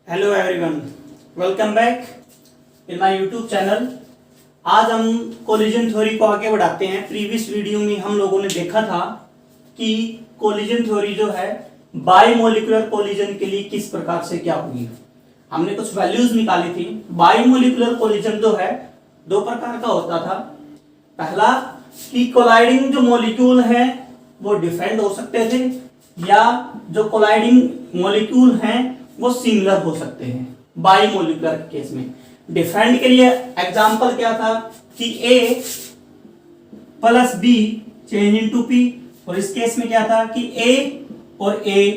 Hello everyone, welcome back in my YouTube channel. आज हम collision theory को आगे बढ़ाते हैं। प्रीवियस वीडियो में हम लोगों ने देखा था कि कोलिजन थ्योरी जो है बायोमोलिकुलर कोलिजन के लिए किस प्रकार से क्या होगी। हमने कुछ वैल्यूज निकाली थी। बायोमोलिकुलर कोलिजन जो है दो प्रकार का होता था। पहला कि कोलाइडिंग जो मॉलिक्यूल है वो डिफरेंट हो सकते थे, या जो कोलाइडिंग मॉलिक्यूल हैं वो सिमिलर हो सकते हैं। बायोमोलिकुलर केस में डिफरेंट के लिए एग्जांपल क्या था कि A plus B change into P, और इस केस में क्या था कि A और A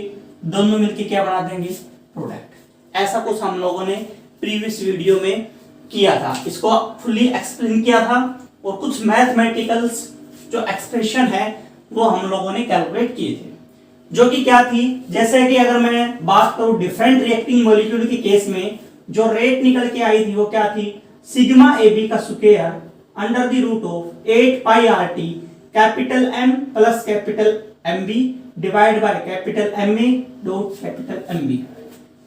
दोनों मिलके क्या बना देंगे, प्रोडक्ट। ऐसा कुछ हम लोगों ने प्रीवियस वीडियो में किया था, इसको फुली एक्सप्लेन किया था, और कुछ मैथमेटिकल्स जो एक्सप्रेशन है वो हम लोगों ने कैलकुलेट किए थे, जो कि क्या थी। जैसे कि अगर मैं बात करूं डिफरेंट रिएक्टिंग मॉलिक्यूल के केस में जो रेट निकल के आई थी वो क्या थी, सिग्मा ए बी का square under the root of 8 pi R T capital M plus capital M B divide by capital M A dot capital M B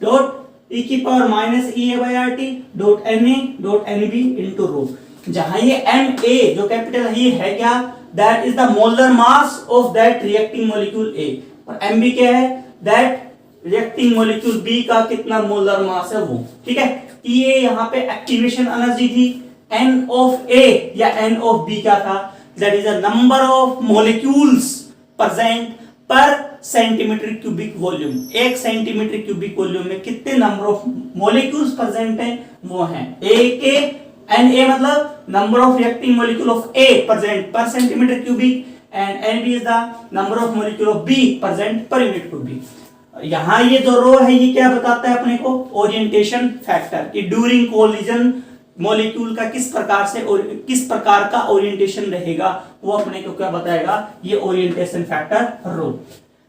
dot e की power minus E A by R T dot N A dot N B into rho. जहां ये M A जो capital है क्या, that is the molar mass of that reacting molecule A, और M B क्या है, that reacting molecule B का कितना मोलर मास है वो। ठीक है, ये यहाँ पे एक्टिवेशन एनर्जी थी। एन ऑफ ए या एन ऑफ बी क्या था, that is the number of molecules present per centimetre cubic volume. एक सेंटीमीटर क्यूबिक वॉल्यूम में कितने नंबर ऑफ मॉलिक्यूल्स प्रेजेंट हैं वो हैं ए के। एन ए मतलब number of reacting molecule of A present per centimetre cubic, and NB is the number of molecule of B present per unit cubic। यहाँ ये जो रो है ये क्या बताता है अपने को, ओरिएंटेशन फैक्टर, कि ड्यूरिंग कोलिजन मॉलिक्यूल का किस प्रकार का ओरिएंटेशन रहेगा वो अपने को क्या बताएगा, ये orientation factor rho.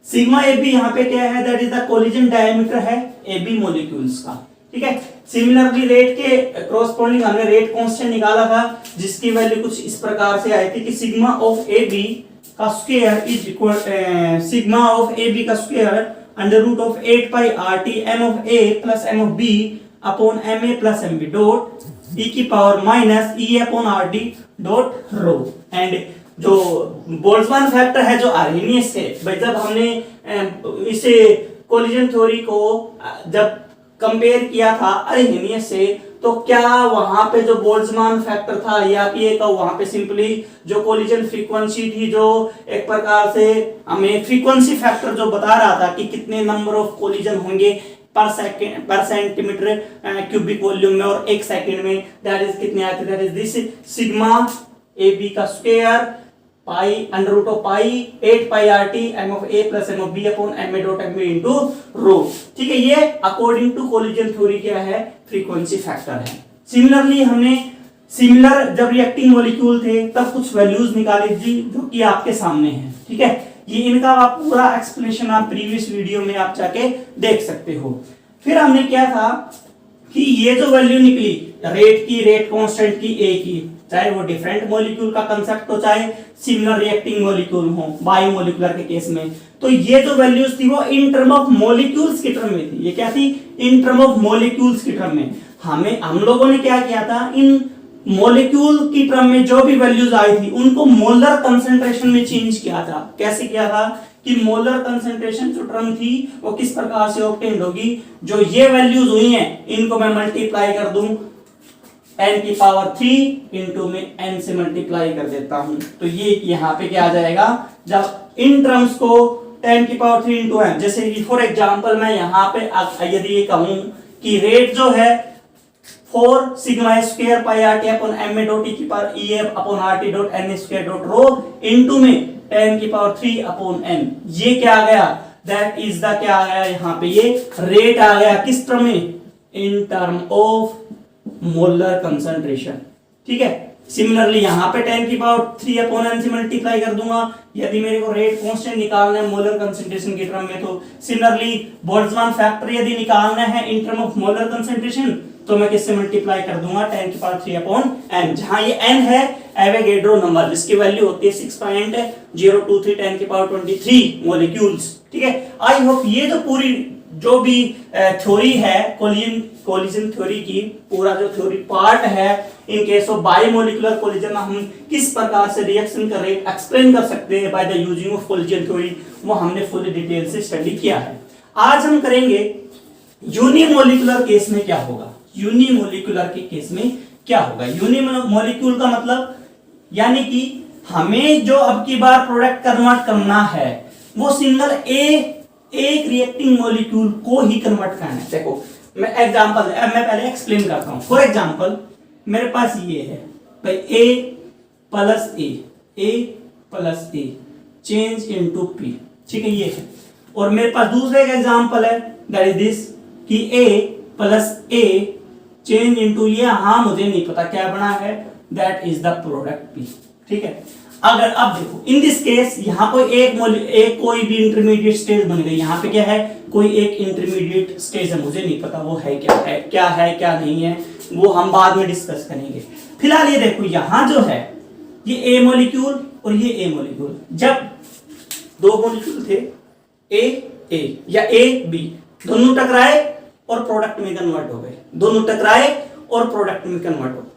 Sigma A B यहाँ पे क्या है, that is the collision diameter है ए बी मॉलिक्यूल्स का। ठीक है, सिमिलरली रेट के कॉरस्पॉन्डिंग हमने रेट कांस्टेंट निकाला था जिसकी वैल्यू कुछ इस प्रकार से आई थी कि सिग्मा ऑफ ए बी का square is equal sigma of A B का square under root of 8 pi R T M of A plus M of B upon M A plus M B dot E की power minus E upon R T dot rho. And जो Boltzmann factor है जो Arrhenius है, भाई जब हमने इसे collision theory को जब कंपेयर किया था आर्हेनियस से, तो क्या वहां पे जो बोल्ट्जमान फैक्टर था या पीए का, वहां पे सिंपली जो कोलिजन फ्रीक्वेंसी थी जो एक प्रकार से हमें फ्रीक्वेंसी फैक्टर जो बता रहा था कि कितने नंबर ऑफ कोलिजन होंगे पर सेकंड पर सेंटीमीटर क्यूबिक वॉल्यूम में और एक सेकंड में, दैट इज कितने आते, that is this sigma A B का square pi under root of pi 8 pi R T M of A plus M of B upon M A dot M B into rho. ठीक है, ये according to collision theory क्या है, frequency factor है। Similarly हमने similar जब reacting molecule थे तब कुछ वैल्यूज निकाली थी जो कि आपके सामने है। ठीक है, ये इनका आप पूरा एक्सप्लेनेशन आप प्रीवियस वीडियो में आप जाके देख सकते हो। फिर हमने क्या था कि ये जो वैल्यू निकली रेट की, रेट कांस्टेंट की, ए की, चाहे वो डिफरेंट मॉलिक्यूल का कंसेप्ट हो चाहे सिमिलर रिएक्टिंग मॉलिक्यूल हो बायोमोलिकुलर के केस में, तो ये जो वैल्यूज थी वो इन टर्म ऑफ मॉलिक्यूल्स की टर्म में थी। ये क्या थी, इन टर्म ऑफ मॉलिक्यूल्स की टर्म में। हम लोगों ने क्या किया था, इन मॉलिक्यूल की टर्म में जो भी वैल्यूज आई थी उनको मोलर कंसंट्रेशन में चेंज किया था। कैसे किया था कि मोलर कंसंट्रेशन जो टर्म थी वो किस प्रकार से ऑब्टेन्ड होगी, जो ये वैल्यूज हुई हैं इनको मैं मल्टीप्लाई कर दूं n की पावर 3 इंटू में n से मल्टीप्लाई कर देता हूं, तो ये यहाँ पे क्या आ जाएगा, जब इन टर्म्स को 10 की पावर 3 इंटू n, जैसे कि फॉर एग्जांपल मैं यहाँ पे यदि ये कहूं कि रेट जो है 4 sigma square pi R T upon M A dot E की power E upon R T dot N square dot rho into में 10 की पावर 3 अपॉन n, ये क्या आ गया, दैट इज द क्या आ गया यहाँ पे, ये रेट आ गया किस टर्म में, in term of molar concentration. ठीक है, सिमिलरली यहाँ पे 10 की पावर 3 अपॉन n से मल्टीप्लाई कर दूंगा यदि मेरे को रेट कांस्टेंट निकालना है मोलर कंसंट्रेशन के टर्म में। तो सिमिलरली बोल्ट्जमान फैक्टर यदि निकालना है in term of molar concentration तो मैं किससे मल्टीप्लाई कर दूंगा, 10 की पावर 3 अपॉन n, जहां ये n है एवोगैड्रो नंबर जिसकी वैल्यू होती है 6.023 10 की पावर 23 मॉलिक्यूल्स। ठीक है। आई होप ये जो पूरी जो भी थ्योरी है कोलिजन थ्योरी की, पूरा जो थ्योरी पार्ट है in case of biomolecular collision हम किस प्रकार से रिएक्शन कर रहे एक्सप्लेन कर सकते हैं by the using of collision theory, वो हमने फुल डिटेल से स्टडी किया है। आज हम करेंगे यूनिमोलिकुलर केस में क्या होगा। यूनिमोलिकुलर के केस में क्या होगा। यूनिमोलिक्यूल का मतलब यानी कि हमें जो अब की बार प्रोडक्ट कन्वर्ट करना है वो सिंगल एक रिएक्टिंग मॉलिक्यूल को ही कन्वर्ट करना है। देखो मैं पहले एक्सप्लेन करता हूं। फॉर एग्जांपल मेरे पास ये है भाई A plus A change into P, ठीक है ये है। और मेरे पास दूसरा एक एग्जांपल है दैट इज दिस कि A plus A change into ये, हाँ मुझे नहीं पता क्या बना है, that is the product P, ठीक है। अगर अब देखो इन दिस केस यहाँ कोई एक कोई भी इंटरमीडिएट स्टेज बन गई, यहाँ पे क्या है कोई एक इंटरमीडिएट स्टेज है, मुझे नहीं पता वो है क्या नहीं है, वो हम बाद में डिस्कस करेंगे। फिलहाल ये देखो यहाँ जो है ये ए मॉलिक्यूल और ये ए मॉलिक्यूल, जब दो मॉलिक्यूल थे ए या ए बी, दोनों टकराए और प्रोडक्ट में कन्वर्ट हो गए, दोनों टकराए और प्रोडक्ट में कन्वर्ट हो गए।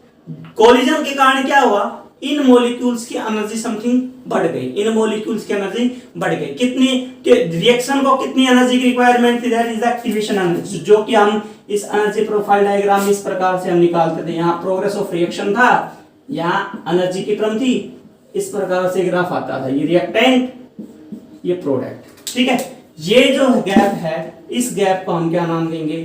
कोलिजन के कारण क्या हुआ, इन मॉलिक्यूल्स की एनर्जी समथिंग बढ़ गई, इन मॉलिक्यूल्स की एनर्जी बढ़ गई। कितनी रिएक्शन को कितनी एनर्जी की रिक्वायरमेंट थी, दैट इज एक्टिवेशन एनर्जी, जो कि हम इस एनर्जी प्रोफाइल डायग्राम इस प्रकार से हम निकालते थे। यहाँ प्रोग्रेस ऑफ रिएक्शन था, यहाँ एनर्जी की टर्म थी, इस प्रकार से ग्राफ आता था, ये रिएक्टेंट ये प्रोडक्ट, ठीक है। ये जो गैप है इस गैप को हम क्या नाम देंगे,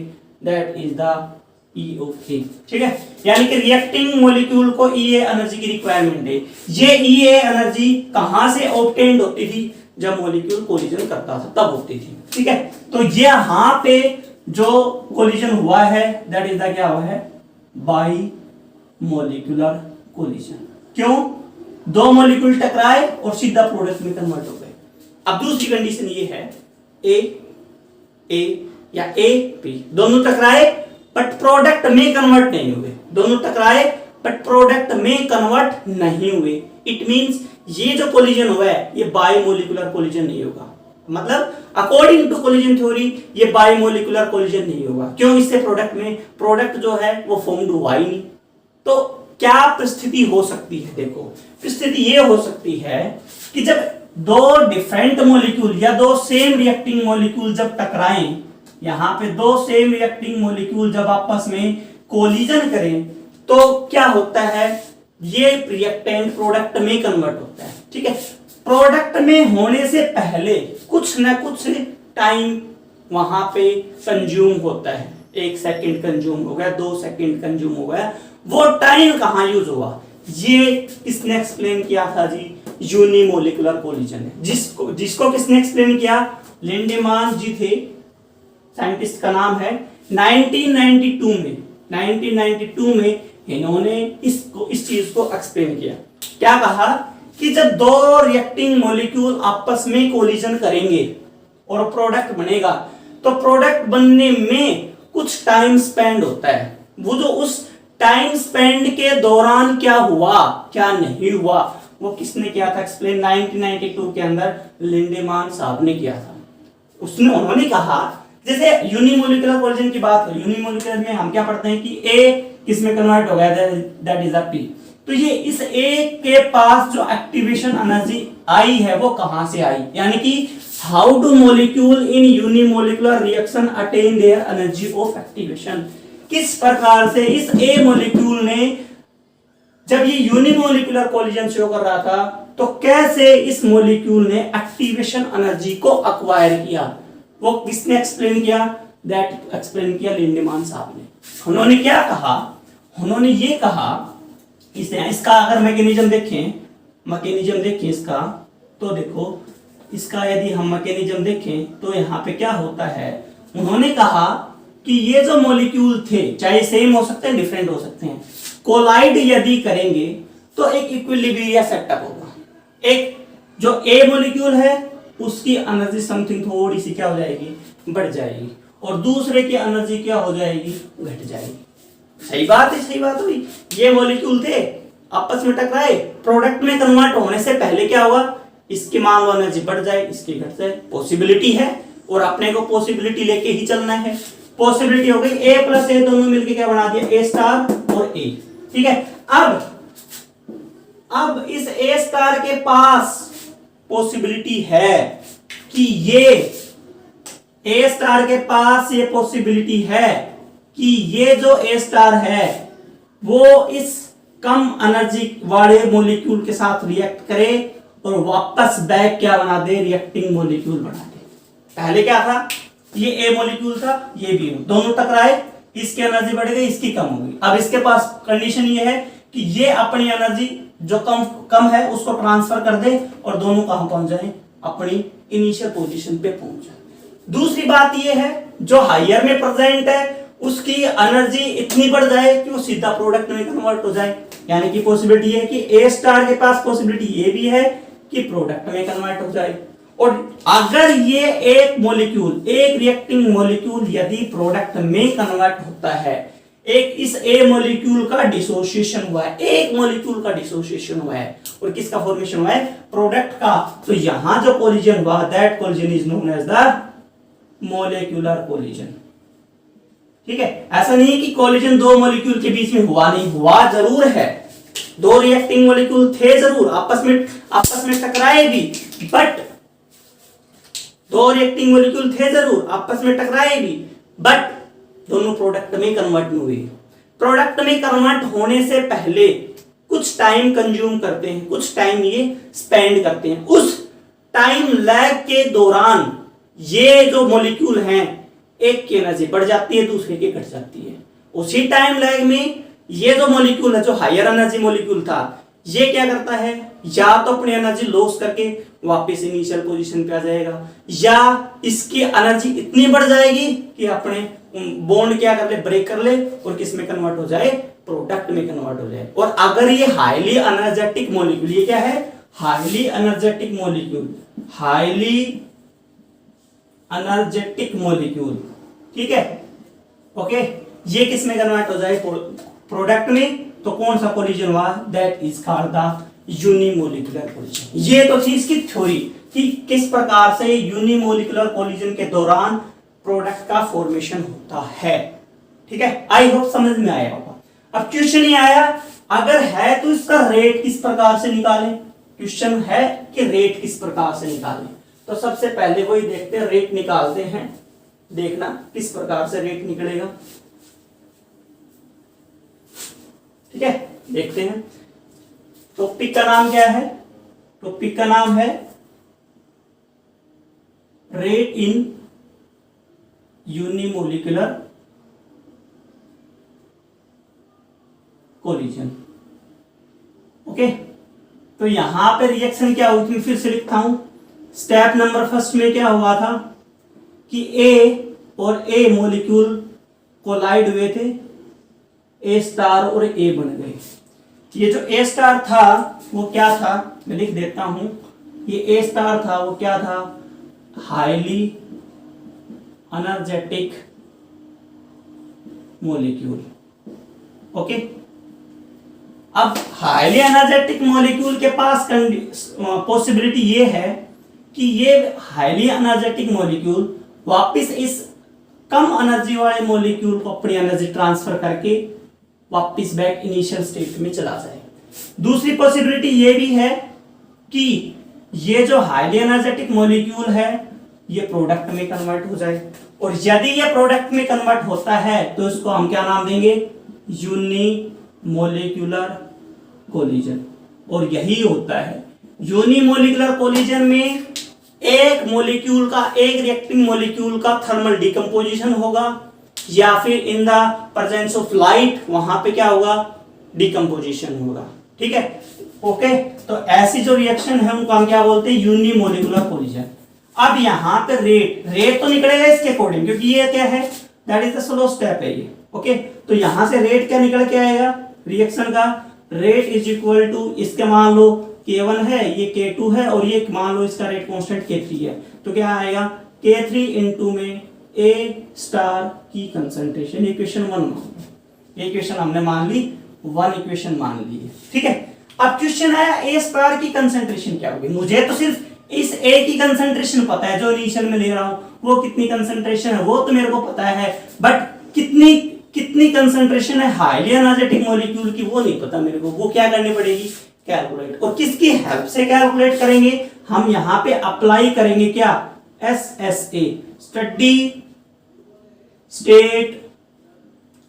that is the E of A, ठीक है। यानी कि रिएक्टिंग मॉलिक्यूल को EA एनर्जी की रिक्वायरमेंट है। ये EA एनर्जी कहां से ऑब्टेन्ड होती थी, जब मॉलिक्यूल कोलिजन करता था तब होती थी, ठीक है। तो ये यहां पे जो कोलिजन हुआ है दैट इज द क्या हुआ है, बाई मोलिकुलर कोलिजन। क्यों, दो मॉलिक्यूल टकराए और सीधा प्रोडक्ट में कन्वर्ट हो गए। अब दूसरी कंडीशन ये है ए या A दोनों टकराए बट प्रोडक्ट में कन्वर्ट नहीं हुए, दोनों टकराए बट प्रोडक्ट में कन्वर्ट नहीं हुए। इट मींस ये जो कोलिजन हुआ है ये बायोमोलिकुलर कोलिजन नहीं होगा, मतलब अकॉर्डिंग टू कोलिजन थ्योरी ये बायोमोलिकुलर कोलिजन नहीं होगा। क्यों, इससे प्रोडक्ट जो है वो फॉर्म्ड हुआ ही नहीं। तो क्या परिस्थिति हो सकती है, देखो परिस्थिति ये हो सकती है कि जब दो डिफरेंट मॉलिक्यूल या दो सेम रिएक्टिंग मॉलिक्यूल जब टकराएं, यहाँ पे दो सेम रिएक्टिंग मॉलिक्यूल जब आपस में कोलिजन करें तो क्या होता है, ये रिएक्टेंट प्रोडक्ट में कन्वर्ट होता है, ठीक है। प्रोडक्ट में होने से पहले कुछ ना कुछ टाइम वहां पे कंज्यूम होता है, 1 सेकंड कंज्यूम हो गया, 2 सेकंड कंज्यूम हो गया, वो टाइम कहाँ यूज हुआ, ये किसने एक्सप्लेन किया था जी, यूनिमोलिकुलर कोलिजन है। जिसको किसने एक्सप्लेन किया, लिंडेमान जी थे, साइंटिस्ट का नाम है। 1992 में इन्होंने इस चीज को एक्सप्लेन किया। क्या कहा कि जब दो रिएक्टिंग मॉलिक्यूल आपस में कोलिजन करेंगे और प्रोडक्ट बनेगा तो प्रोडक्ट बनने में कुछ टाइम स्पेंड होता है, वो जो उस टाइम स्पेंड के दौरान क्या हुआ क्या नहीं हुआ वो किसने किया था एक्सप्लेन, 1992 के अंदर लिंडेमान साहब ने किया था। उन्होंने कहा जैसे यूनिमोलिकुलर कोलिजन की बात हो, यूनिमोलिकुलर में हम क्या पढ़ते हैं कि A किस में कन्वर्ट हो गया, दैट इज P। तो ये इस A के पास जो एक्टिवेशन एनर्जी आई है वो कहां से आई, यानी कि how do molecule in unimolecular reaction attain their energy of activation, किस प्रकार से इस A मॉलिक्यूल ने जब ये यूनिमोलिकुलर कोलिजन शो कर रहा था तो कैसे इस मॉलिक्यूल ने एक्टिवेशन एनर्जी को अक्वायर किया, वो किसने एक्सप्लेन किया, दैट एक्सप्लेन किया लिंडेमान साहब ने। उन्होंने क्या कहा, उन्होंने ये कहा इसका अगर मैकेनिज्म देखें इसका, तो देखो इसका यदि हम मैकेनिज्म देखें तो यहाँ पे क्या होता है, उन्होंने कहा कि ये जो मॉलिक्यूल थे चाहे सेम हो सकते हैं डिफरेंट हो सकते हैं, कोलाइड यदि करेंगे तो एक इक्विलिब्रिया सेटअप होगा। एक जो ए मॉलिक्यूल है उसकी एनर्जी समथिंग थोड़ी सी क्या हो जाएगी, बढ़ जाएगी, और दूसरे की एनर्जी क्या हो जाएगी, घट जाएगी। सही बात हुई। ये मॉलिक्यूल थे आपस में टकराए, प्रोडक्ट में कन्वर्ट होने से पहले क्या हुआ, इसकी मान लो एनर्जी बढ़ जाए, इसकी घट जाए, पॉसिबिलिटी है और अपने को पॉसिबिलिटी लेके ही चलना है। पॉसिबिलिटी हो गई a प्लस ए दोनों मिलके क्या बना दिया, ए स्टार और ए। ठीक है, अब इस ए स्टार के पास पॉसिबिलिटी है कि ये ए स्टार के पास ये पॉसिबिलिटी है कि ये जो ए स्टार है वो इस कम एनर्जी वाले मॉलिक्यूल के साथ रिएक्ट करे और वापस बैक क्या बना दे, रिएक्टिंग मॉलिक्यूल बना दे। पहले क्या था, ये ए मॉलिक्यूल था, ये बी, दोनों टकराए, इसकी एनर्जी बढ़ गई, इसकी कम हो गई। अब इसके पास कंडीशन ये है कि ये अपनी एनर्जी जो कम है उसको ट्रांसफर कर दे और दोनों कहां पहुंच जाए, अपनी इनिशियल पोजीशन पे पहुंच जाए। दूसरी बात ये है जो हायर में प्रेजेंट है उसकी एनर्जी इतनी बढ़ जाए कि वो सीधा प्रोडक्ट में कन्वर्ट हो जाए, यानी कि पॉसिबिलिटी है कि ए स्टार के पास पॉसिबिलिटी ये भी है कि प्रोडक्ट में कन्वर्ट हो जाए। और अगर ये एक मॉलिक्यूल, एक रिएक्टिंग मॉलिक्यूल यदि प्रोडक्ट में कन्वर्ट होता है, एक इस ए मॉलिक्यूल का डिसोसिएशन हुआ है, एक मॉलिक्यूल का डिसोसिएशन हुआ है और किसका फॉर्मेशन हुआ है, प्रोडक्ट का, तो यहां जो कोलिजन हुआ that collision is known as the molecular collision. ठीक है, ऐसा नहीं कि कोलिजन दो मॉलिक्यूल के बीच में हुआ नहीं, हुआ जरूर है, दो रिएक्टिंग मॉलिक्यूल थे जरूर, आपस में टकराए भी, बट दो रिएक्टिंग मॉलिक्यूल थे जरूर, आपस में टकराए भी, बट दोनों प्रोडक्ट में कन्वर्ट नहीं हुए। प्रोडक्ट में कन्वर्ट होने से पहले कुछ टाइम कंज्यूम करते हैं, कुछ टाइम ये स्पेंड करते हैं। उस टाइम लैग के दौरान ये जो मॉलिक्यूल हैं, एक की एनर्जी बढ़ जाती है, दूसरे की घट जाती है। उसी टाइम लैग में ये जो मॉलिक्यूल है, जो हायर एनर्जी मॉलिक्यूल था, ये क्या करता है, या तो अपनी एनर्जी लॉस करके वापस इनिशियल पोजीशन पे आ जाएगा, या इसकी एनर्जी इतनी बढ़ जाएगी कि अपने बॉन्ड क्या कर ले, ब्रेक कर ले और किस में कन्वर्ट हो जाए, प्रोडक्ट में कन्वर्ट हो जाए। और अगर ये हाईली एनर्जेटिक मॉलिक्यूल, ये क्या है, highly energetic molecule, highly energetic molecule, ठीक है, ओके, ये किस में कन्वर्ट हो जाए, प्रोडक्ट में, तो कौन सा कोलिजन हुआ, that is called the unimolecular collision. ये तो थी इसकी थ्योरी कि किस प्रकार से यूनिमोलिकुलर कोलिजन के दौरान प्रोडक्ट का फॉर्मेशन होता है। ठीक है, आई होप समझ में आया होगा। अब क्वेश्चन ये आया, अगर है तो इसका रेट किस प्रकार से निकालें। क्वेश्चन है कि रेट किस प्रकार से निकालें, तो सबसे पहले वही देखते हैं, रेट निकालते हैं, देखना किस प्रकार से रेट निकलेगा। ठीक है, देखते हैं। टॉपिक का नाम क्या है, टॉपिक का नाम है rate in unimolecular collision. Okay, तो यहां पे रिएक्शन क्या हुई थी, फिर से लिखता हूं। स्टेप नंबर फर्स्ट में क्या हुआ था कि ए और ए मॉलिक्यूल कोलाइड हुए थे, ए स्टार और ए बन गए। ये जो ए स्टार था वो क्या था, मैं लिख देता हूं, ये ए स्टार था वो क्या था, हाईली एनर्जेटिक मॉलिक्यूल। ओके, अब हाईली एनर्जेटिक मॉलिक्यूल के पास पॉसिबिलिटी ये है कि ये हाईली एनर्जेटिक मॉलिक्यूल वापस इस कम एनर्जी वाले मॉलिक्यूल को अपनी एनर्जी ट्रांसफर करके वापस बैक इनिशियल स्टेट में चला जाए। दूसरी पॉसिबिलिटी ये भी है कि ये जो हाईली एनर्जेटिक मॉलिक्यूल है ये प्रोडक्ट में कन्वर्ट हो जाए, और यदि ये प्रोडक्ट में कन्वर्ट होता है तो इसको हम क्या नाम देंगे, यूनिमोलिकुलर कोलिजन। और यही होता है यूनिमोलिकुलर कोलिजन में एक मॉलिक्यूल का, एक रिएक्टिंग मॉलिक्यूल का थर्मल डिकम्पोजिशन होगा, या फिर in the presence of light वहां पे क्या होगा, डिकम्पोजिशन होगा। ठीक है, ओके, तो ऐसी जो रिएक्शन है उनको हम क्या बोलते हैं, यूनिमोलिकुलर कोलिजन। अब यहां पे रेट तो निकलेगा इसके अकॉर्डिंग, क्योंकि ये क्या है, that is the slow step है ये। ओके, तो यहां से रेट क्या निकल के आएगा, रिएक्शन का रेट इज इक्वल टू, इसके मान लो K1 है, ये K2 है, और ये मान लो इसका रेट कांस्टेंट K3 है, तो क्या आएगा K3 इंटू में A स्टार की कंसंट्रेशन, इक्वेशन 1 मान लो, ये इक्वेशन हमने मान ली, 1 इक्वेशन मान ली है। ठीक है, अब क्वेश्चन आया ए स्टार की कंसंट्रेशन क्या होगी। मुझे तो सिर्फ इस ए की कंसंट्रेशन पता है जो इनिशियल में ले रहा हूं, वो कितनी कंसंट्रेशन है वो तो मेरे को पता है, बट कितनी कितनी कंसंट्रेशन है हाईली एनर्जेटिक मॉलिक्यूल की वो नहीं पता मेरे को। वो क्या करनी पड़ेगी, कैलकुलेट। और किसकी हेल्प से कैलकुलेट करेंगे, हम यहां पे अप्लाई करेंगे क्या, SSA, स्टडी स्टेट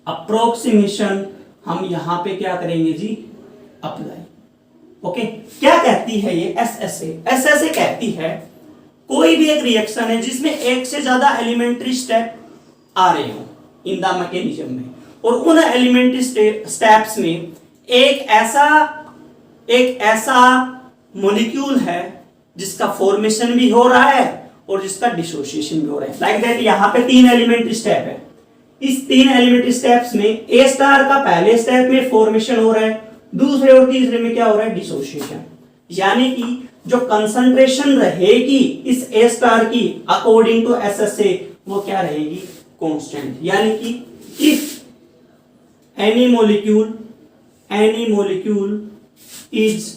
अप्रोक्सीमेशन, हम यहां पे क्या करेंगे जी, अप्लाई। ओके, क्या कहती है ये SSA कहती है कोई भी एक रिएक्शन है जिसमें एक से ज्यादा एलिमेंट्री स्टेप आ रहे हो इन द मैकेनिज्म में, और उन एलिमेंट्री स्टेप्स में एक ऐसा मॉलिक्यूल है जिसका फॉर्मेशन भी हो रहा है और जिसका डिसोसिएशन भी हो रहा है। लाइक दैट यहां पे 3 एलिमेंट्री स्टेप है, इस 3 एलिमेंट्री स्टेप्स में ए स्टार का पहले स्टेप में फॉर्मेशन हो रहा है, दूसरे और तीसरे में क्या हो रहा है, डिसोसिएशन। यानी कि जो कंसंट्रेशन रहेगी इस ए स्टार की अकॉर्डिंग टू SSA वो क्या रहेगी, कांस्टेंट। यानी कि if any molecule is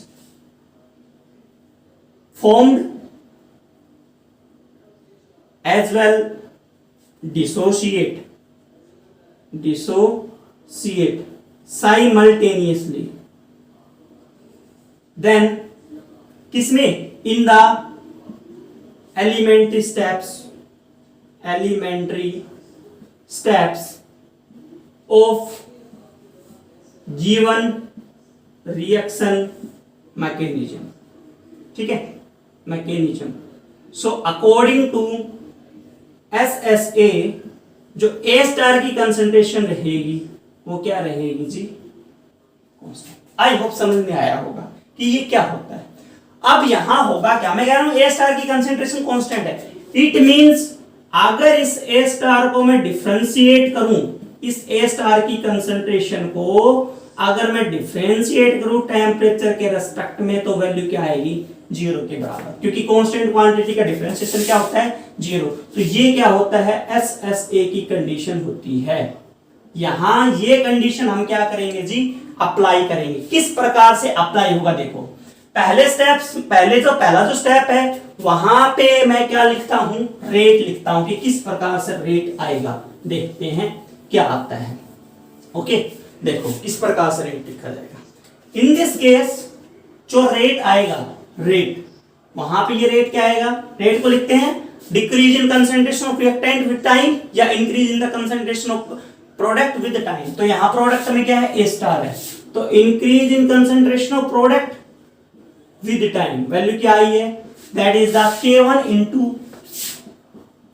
formed as well dissociate simultaneously, then किसमें, in the elementary steps of given reaction mechanism, ठीक है, mechanism. So according to SSA जो ए स्टार की कंसंट्रेशन रहेगी वो क्या रहेगी जी, कांस्टेंट। आई होप समझ में आया होगा कि ये क्या होता है। अब यहां होगा क्या, मैं कह रहा हूं ए स्टार की कंसंट्रेशन कांस्टेंट है, इट मींस अगर इस ए स्टार को मैं डिफरेंशिएट करूं, इस ए स्टार की कंसंट्रेशन को अगर मैं डिफरेंशिएट करूं टेम्परेचर के रेस्पेक्ट में तो वैल्यू क्या आएगी, 0 के बराबर, क्योंकि कांस्टेंट क्वांटिटी का डिफरेंशिएशन क्या होता है, 0। तो ये क्या होता है, SSA की कंडीशन होती है। यहां ये कंडीशन हम क्या करेंगे जी, अप्लाई करेंगे। किस प्रकार से अप्लाई होगा, देखो पहले जो स्टेप है वहां पे मैं क्या लिखता हूं, रेट लिखता हूं कि किस प्रकार से रेट आएगा, देखते हैं क्या आता है। ओके, देखो किस प्रकार से रेट लिखा जाएगा। इन दिस केस जो रेट आएगा, रेट वहां पे ये रेट क्या आएगा, रेट को लिखते हैं decrease in concentration of reactant with time या increase in the concentration of product with time. तो यहां प्रोडक्ट में क्या है, ए स्टार है, तो increase in concentration of product with time value क्या आई है, that is the K1 into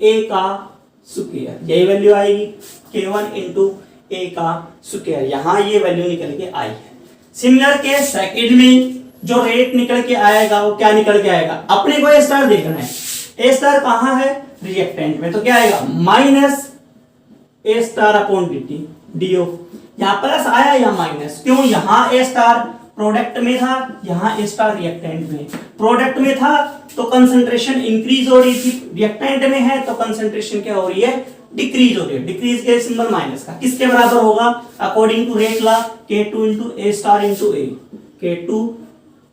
A का स्क्वायर, यही वैल्यू आएगी K1 इंटू ए का स्क्वायर। यहां ये वैल्यू निकल के आई है। सिमिलर केस सेकंड में जो रेट निकल के आएगा वो क्या निकल के आएगा, अपने को ए स्टार देखना है, ए स्टार कहां है, रिएक्टेंट में, तो क्या आएगा minus A star upon D of, यहां प्लस आया या माइनस, क्यों, यहां ए स्टार प्रोडक्ट में था, यहां ए स्टार रिएक्टेंट में। प्रोडक्ट में था तो कंसंट्रेशन इंक्रीज हो रही थी, रिएक्टेंट में है तो कंसंट्रेशन क्या हो रही है, डिक्रीज हो रही है। डिक्रीज के सिंबल माइनस का, किसके बराबर होगा, according to rate law K2 into A star into A, K2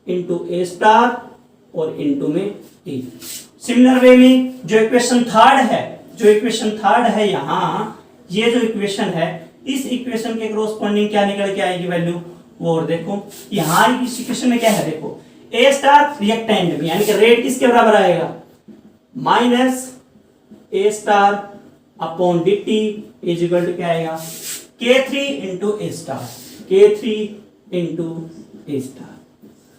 into A star और इंटू में ए। सिमिलर वे में जो इक्वेशन थर्ड है यहां, ये जो इक्वेशन है, इस इक्वेशन के कॉरस्पॉन्डिंग क्या निकल के आएगी वैल्यू, वो और देखो यहां इस इक्वेशन में क्या है, देखो ए स्टार रिएक्टेंट में, यानी कि रेट किसके बराबर आएगा, minus A star upon dt is equal to क्या आएगा, K3 into A star, K3 into A star.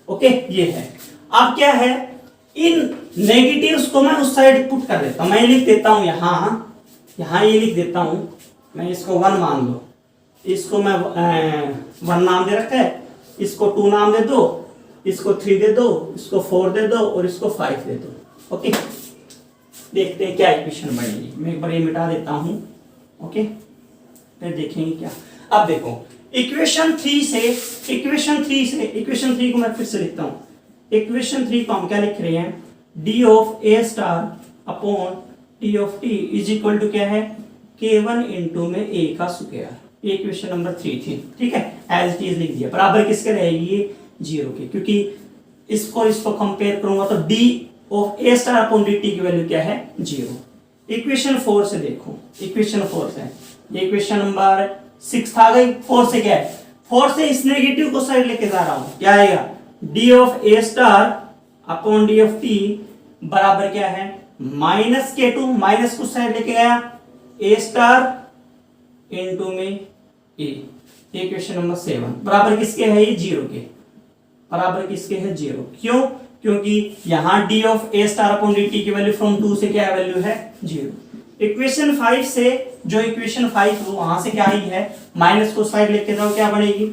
Okay, ये है। अब क्या है, इन नेगेटिव्स को मैं उस साइड पुट कर देता हूं, मैं लिख देता हूं यहां ये लिख देता हूं, मैं इसको 1 मान लो, इसको मैं 1 नाम दे रखा है, इसको 2 नाम दे दो, इसको 3 दे दो, इसको 4 दे दो और इसको 5 दे दो। ओके, देखते हैं क्या इक्वेशन बनेगी। मैं एक बार ये मिटा देता हूं, ओके, फिर देखेंगे क्या। अब देखो इक्वेशन 3 को मैं फिर से लिखता हूं। इक्वेशन 3 को हम क्या लिख रहे हैं, D of A star upon T of T is equal to क्या है, K1 इंटू में ए का स्क्वायर। इक्वेशन नंबर 3 थी, ठीक है, एज इट इज लिख दिया। बराबर किसके रहेगी, जीरो के, क्योंकि इसको कंपेयर करूंगा तो D of A star upon D T की वैल्यू क्या है, जीरो। इक्वेशन 4 से देखो, इक्वेशन 4 से ये इक्वेशन नंबर 6 आ गई। 4 से क्या है, 4 से इस नेगेटिव को साइड लेके जा रहा हूं, क्या आएगा, D of A star upon D of T बराबर क्या है, माइनस के टू, माइनस को साइड लेके गया, ए स्टार इनटू में ए। इक्वेशन नंबर 7 बराबर किसके है, ये जीरो के, बराबर किसके है, जीरो। क्यों, क्योंकि यहां D of A star upon D T की वैल्यू फ्रॉम 2 से क्या वैल्यू है, जीरो। इक्वेशन 5 से, जो इक्वेशन 5 वहां से क्या आई है, माइनस को साइड लेके जाओ, क्या बनेगी,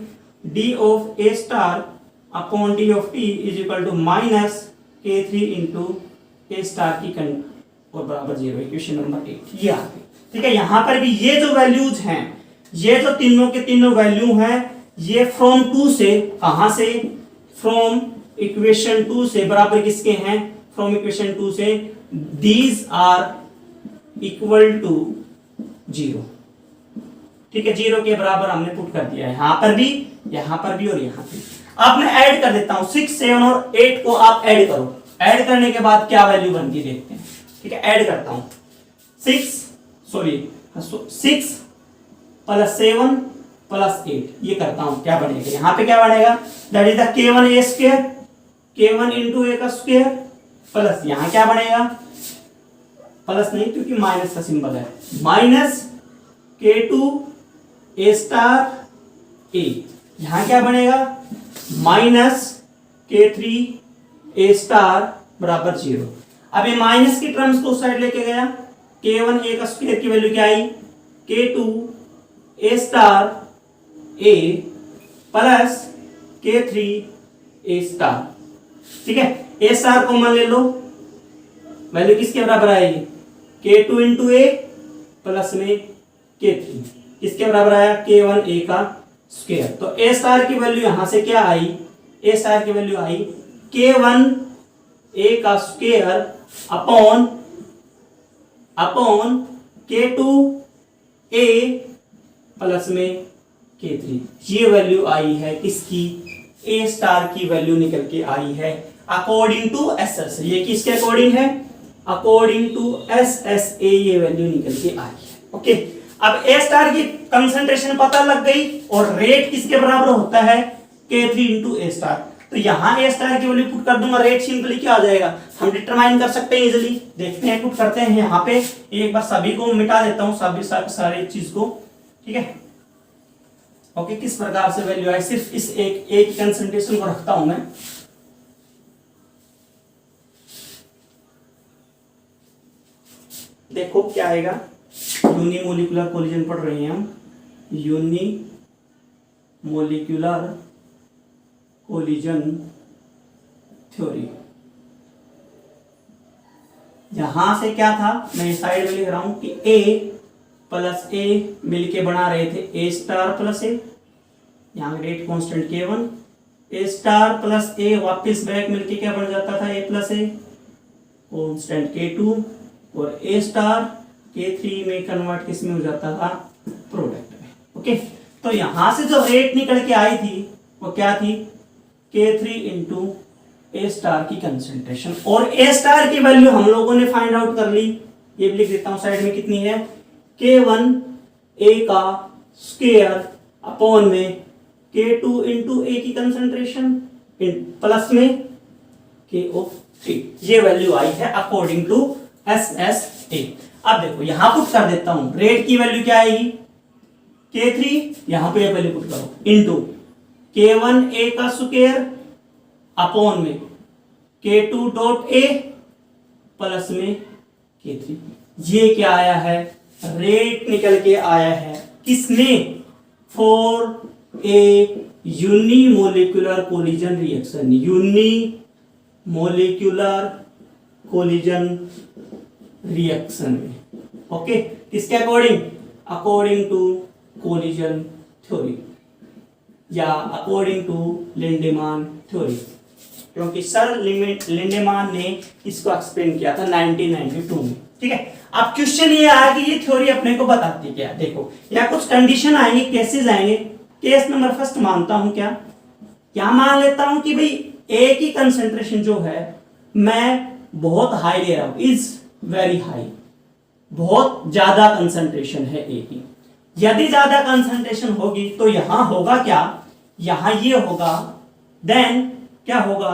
D of A star upon D of T is equal to minus K three into A star की और बराबर जीरो। इक्वेशन नंबर 8 ये आ गई। ठीक है, यहां पर भी ये जो वैल्यूज हैं, ये जो तीनों के तीनों वैल्यू हैं, ये फ्रॉम 2 से, कहां से, फ्रॉम इक्वेशन 2 से, बराबर किसके हैं, फ्रॉम इक्वेशन 2 से, these are equal to zero. ठीक है, जीरो के बराबर हमने पुट कर दिया है, यहां पर भी और यहां पे। अब मैं ऐड कर देता हूं, 6, 7 और 8 को आप ऐड करो, ऐड करने के बाद क्या वैल्यू बनती देखते हैं। ठीक है, ऐड करता हूं, 6 प्लस 7 प्लस 8, ये करता हूं, क्या बनेगा, यहां पे क्या बनेगा, that is the k1 a square, k1 into A का स्क्वायर, प्लस यहां क्या बनेगा, प्लस नहीं क्योंकि माइनस का सिंबल है, minus k2 a star a, यहां क्या बनेगा, माइनस k3 a स्टार बराबर जीरो। अब ये माइनस की टर्म्स को साइड लेके गया, k1 a का स्क्वायर की वैल्यू क्या आई, k2 a star a plus k3 a star. ठीक है, a स्टार कॉमन ले लो, वैल्यू किसके बराबर आएगी, k2 इंटू ए प्लस में k3, किसके बराबर आया, k1 a का स्क्वायर। तो a स्टार की वैल्यू यहां से क्या आई, a स्टार की वैल्यू आई k1 a का square upon k2 a plus में k3, ये वैल्यू आई है किसकी, a स्टार की वैल्यू निकल के आई है अकॉर्डिंग टू SS। ये किसके अकॉर्डिंग है, अकॉर्डिंग टू SSA ये वैल्यू निकल के आई है। ओके, अब a स्टार की कंसंट्रेशन पता लग गई और रेट किसके बराबर होता है, k3 इंटू ए स्टार। तो यहां ए स्टार की वैल्यू पुट कर दूंगा, रेट सिंपली क्या आ जाएगा, हम डिटरमाइन कर सकते हैं इजीली। देखते हैं, पुट करते हैं यहां पे, एक बार सभी को मिटा देता हूं, सभी सारे चीज को। ठीक है, ओके, किस प्रकार से वैल्यू है, सिर्फ इस एक कंसंट्रेशन को रखता हूं मैं। देखो क्या आएगा, यूनिमोलिकुलर कोलिजन पढ़ रहे हैं हम, यूनिमोलिकुलर कोलिजन थ्योरी। यहां से क्या था, मैं साइड में लिख रहा हूं कि A प्लस A मिलके बना रहे थे A स्टार प्लस A, यहां rate constant k1, A star plus A वापस बैक मिलके क्या बन जाता था, A plus A constant k2, और A स्टार k3 में कन्वर्ट किस में हो जाता था, प्रोडक्ट में। ओके, तो यहां से जो रेट निकल के आई थी वो क्या थी, k3 इंटू ए स्टार की कंसंट्रेशन, और ए स्टार की वैल्यू हम लोगों ने फाइंड आउट कर ली। ये भी लिख देता हूं साइड में, कितनी है, k1 a का स्क्वायर अपॉन में k2 इंटू ए की कंसंट्रेशन प्लस में KO3, ये वैल्यू आई है अकॉर्डिंग टू SSA। अब देखो यहां पुट कर देता हूं, रेट की वैल्यू क्या आएगी, k3, यहां पे वैल्यू पुट करो, इंटू k1 a का स्क्वायर अपॉन में k2 डॉट a प्लस में k3, ये क्या आया है, रेट निकल के आया है किसमें, for a unimolecular collision reaction, unimolecular collision reaction में। ओके, किसके अकॉर्डिंग, अकॉर्डिंग टू कोलिजन थ्योरी या अकॉर्डिंग टू लिंडेमान थ्योरी, क्योंकि सर लिंडेमान ने इसको एक्सप्लेन किया था 1992 में। ठीक है, अब क्वेश्चन ये आया कि ये थ्योरी अपने को बताती क्या, देखो या कुछ कंडीशन आएंगे, केसेस आएंगे। केस नंबर फर्स्ट मानता हूं क्या, यहां मान लेता हूं कि भाई ए की कंसेंट्रेशन जो है मैं बहुत हाई ले रहा हूं, इज वेरी हाई, बहुत ज्यादा कंसेंट्रेशन है ए की। यदि ज्यादा कंसेंट्रेशन होगी तो यहां होगा क्या, यहां ये होगा, देन क्या होगा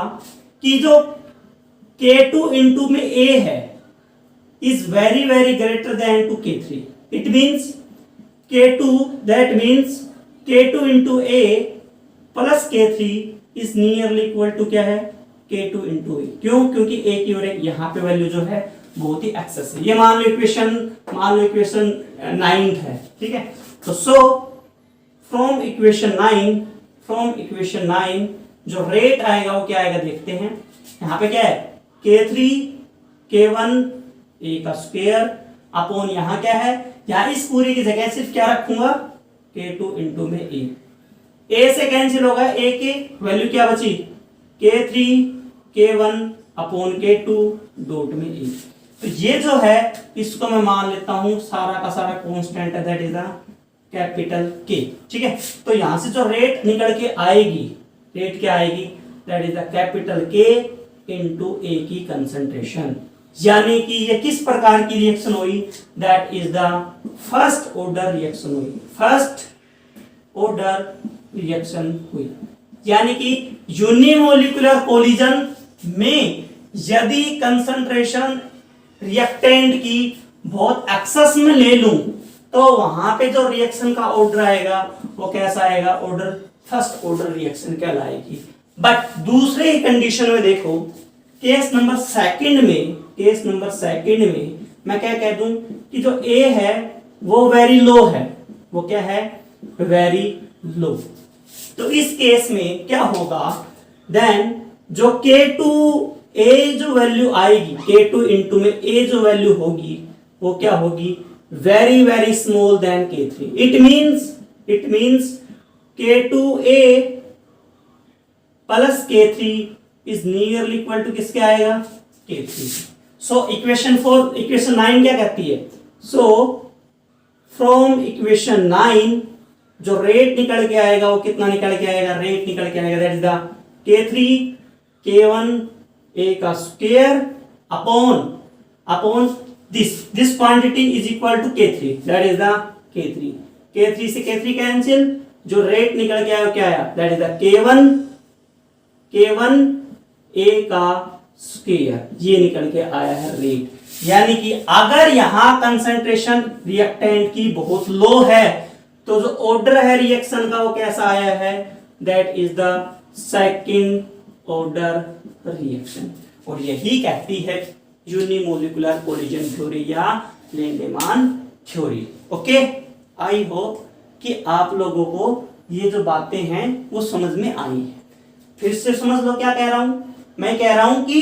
कि जो K2 इंटू में A है is very very greater than to K3, it means K2, that means K2 into A plus K3 is nearly equal to क्या है, K2 इंटू A। क्यों, क्योंकि A की और यहाँ पे वैल्यू जो है बहुत ही एक्सेस है। ये मान लो इक्वेशन 9 है, ठीक है। तो सो फ्रॉम इक्वेशन 9 जो रेट आएगा वो क्या आएगा देखते हैं। यहाँ पे क्या है, K3 K1 A का स्क्वायर अपॉन यहाँ क्या है, यहाँ इस पूरी की जगह सिर्फ क्या रखूंगा, K2 इंटू में A से कैंसिल होगा, A की वैल्यू क्या बची, K3 K1 upon K2 dot में A। तो ये जो है इसको मैं मान लेता हूं सारा का सारा कांस्टेंट है, that is the capital K, ठीक है। तो यहां से जो रेट निकल के आएगी, रेट क्या आएगी, that is the capital K into A की कंसंट्रेशन। यानी कि ये किस प्रकार की रिएक्शन हुई, that is the first order reaction हुई, फर्स्ट ऑर्डर रिएक्शन हुई। यानी कि यूनिमोलिकुलर कोलिजन में यदि कंसंट्रेशन रिएक्टेंट की बहुत एक्सेस में ले लूं तो वहां पे जो रिएक्शन का ऑर्डर आएगा वो कैसा आएगा, ऑर्डर फर्स्ट ऑर्डर रिएक्शन कहलाएगी। बट दूसरे कंडीशन में देखो, केस नंबर सेकंड में मैं क्या कह दूं कि जो A है वो वेरी लो है, वो क्या है, वेरी लो। तो इस केस में क्या होगा, देन जो K2 A जो वैल्यू आएगी, K2 इंटू में A जो वैल्यू होगी वो क्या होगी, very very small than K3। It means K2A plus K3 is nearly equal to किसके आएगा, K3। सो इक्वेशन 9 क्या कहती है, सो फ्रॉम इक्वेशन 9 जो रेट निकल के आएगा वो कितना निकल के आएगा, रेट निकल के आएगा that is the K3 K1 A का square upon this quantity is equal to K3, that is the K3 से K3 कैंसिल, जो रेट निकल के आया क्या आया, that is the K1 A का स्क्वायर, ये निकल के आया है रेट। यानी कि अगर यहां कंसंट्रेशन रिएक्टेंट की बहुत लो है तो जो ऑर्डर है रिएक्शन का वो कैसा आया है, that is the second order reaction. और यही कहती है यूनिमोलिकुलर कोलिजन थ्योरी या लेंडेमान थ्योरी। ओके, आई होप कि आप लोगों को ये जो बातें हैं वो समझ में आई है। फिर से समझ लो क्या कह रहा हूं, मैं कह रहा हूं कि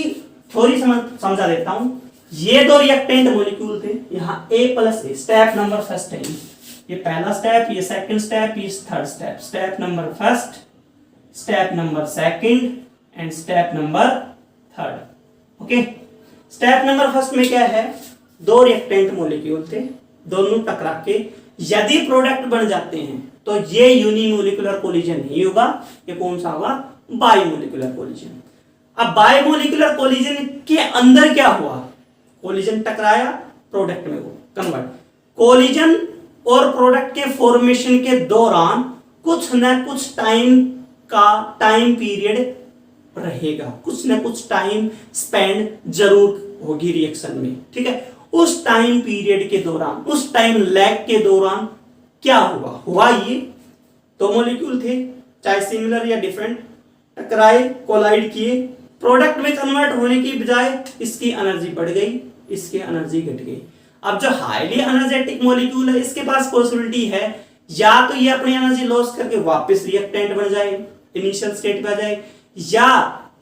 थ्योरी समझा देता हूं। ये दो रिएक्टेंट मॉलिक्यूल थे, यहां A plus A, step number first है ये पहला स्टेप, ये सेकंड स्टेप, ये third step, step number first, step number second and step number third. Okay, step number first में क्या है, दो रिएक्टेंट मॉलिक्यूल थे, दोनों टकरा के यदि प्रोडक्ट बन जाते हैं तो ये यूनिमोलिकुलर कोलिजन नहीं होगा, ये कौन सा होगा, बाइमोलिकुलर कोलिजन। अब बाइमोलिकुलर कोलिजन के अंदर क्या हुआ, कोलिजन टकराया, प्रोडक्ट में वो कन्वर्ट। कोलिजन और प्रोडक्ट के फॉर्मेशन के दौरान कुछ न कुछ टाइम पीरियड रहेगा, कुछ न कुछ टाइम स्पेंड जरूर होगी रिएक्शन में, ठीक है। उस टाइम पीरियड के दौरान, उस टाइम लैग के दौरान क्या हुआ ये दो मॉलिक्यूल थे, चाहे सिमिलर या डिफरेंट, टकराए, कोलाइड किए, प्रोडक्ट में कन्वर्ट होने की बजाय इसकी एनर्जी बढ़ गई, इसकी एनर्जी घट गई। अब जो हाईली एनर्जेटिक मॉलिक्यूल है इसके पास पॉसिबिलिटी है या तो ये अपनी एनर्जी लॉस करके वापस रिएक्टेंट बन जाए, इनिशियल स्टेट पे आ जाए, या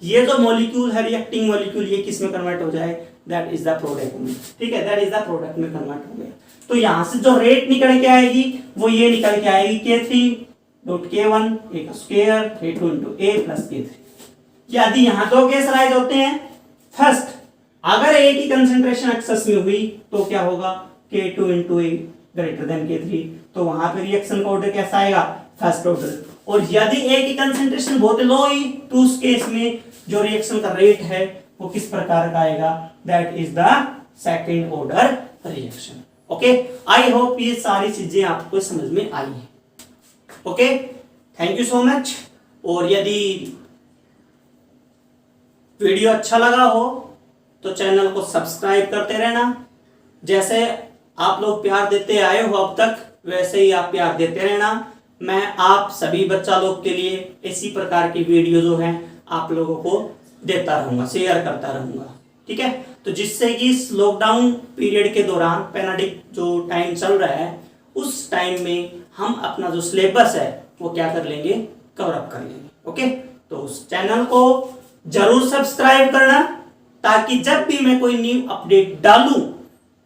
ये जो मॉलिक्यूल है रिएक्टिंग मॉलिक्यूल ये किस में कन्वर्ट हो जाए, दैट इज द प्रोडक्ट में, ठीक है, दैट इज द प्रोडक्ट में कन्वर्ट हो गया। तो यहां से जो रेट निकल के आएगी वो ये निकल के आएगी K3.K1 A का square K2 into A plus K3। यदि यहां दो केस राइज होते हैं, फर्स्ट अगर A की कंसेंट्रेशन एक्सेस में हुई तो क्या होगा, K2 into A greater than K3, तो वहां पे रिएक्शन का ऑर्डर कैसा आएगा, फर्स्ट ऑर्डर। और यदि ए की कंसेंट्रेशन बहुत लो ही तो उस केस में जो रिएक्शन का रेट है वो किस प्रकार का आएगा, that is the second order reaction. Okay, I hope ये सारी चीजें आपको समझ में आई है। Okay, thank you so much. और यदि वीडियो अच्छा लगा हो तो चैनल को सब्सक्राइब करते रहना। जैसे आप लोग प्यार देते आए हो अब तक वैसे ही आप प्यार देते रहना। मैं आप सभी बच्चा लोग के लिए इसी प्रकार की वीडियो जो है आप लोगों को देता रहूंगा, शेयर करता रहूंगा। ठीक है, तो जिससे कि इस लॉकडाउन पीरियड के दौरान पैंडेमिक जो टाइम चल रहा है उस टाइम में हम अपना जो सिलेबस है वो क्या कर लेंगे, कवर अप कर लेंगे। ओके, तो उस चैनल को जरूर सब्सक्राइब करना ताकि जब भी मैं कोई न्यू अपडेट डालूं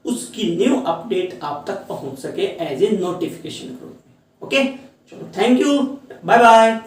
उसकी न्यू अपडेट आप तक पहुंच सके एज ए नोटिफिकेशन ग्रुप में। ओके, चलो थैंक यू, बाय बाय।